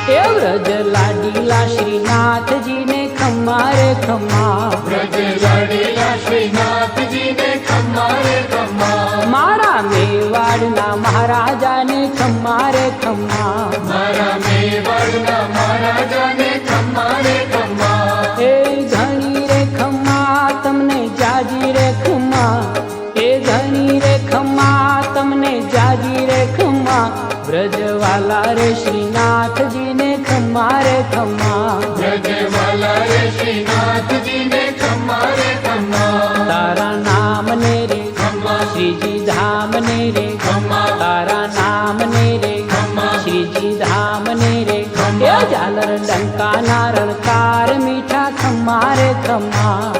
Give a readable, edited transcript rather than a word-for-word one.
એ વ્રજ લાડીલા શ્રીનાથજીને ખમ્મા રે ખમ્મા, વ્રજ લાડીલા શ્રીનાથજીને ખમ્મા રે ખમ્મા, મારા મેવાડના મહારાજાને ખમ્મા રે ખમ્મા, મારા મેવાડના મહારાજાને ખમ્મા રે ખમ્મા, એ ઘણી રે ખમ્મા તમને જાજી રે ખમ્મા, એ ઘણી રે ખમ્મા તમને જાજી રે ખમ્મા, વ્રજવાલા રે શ્રીનાથજીને ખમ્મા રે ખમ્મા, વ્રજવાલા રે શ્રીનાથજીને ખમ્મા રે ખમ્મા, તારા નામને રે ખમ્મા, શ્રીજી ધામને રે ખમ્મા, તારા નામને રે ખમ્મા, શ્રીજી ધામને રે ખમ્મા, એ ઝાલર ડંકા નારણકાર મીઠા ખમ્મા રે ખમ્મા,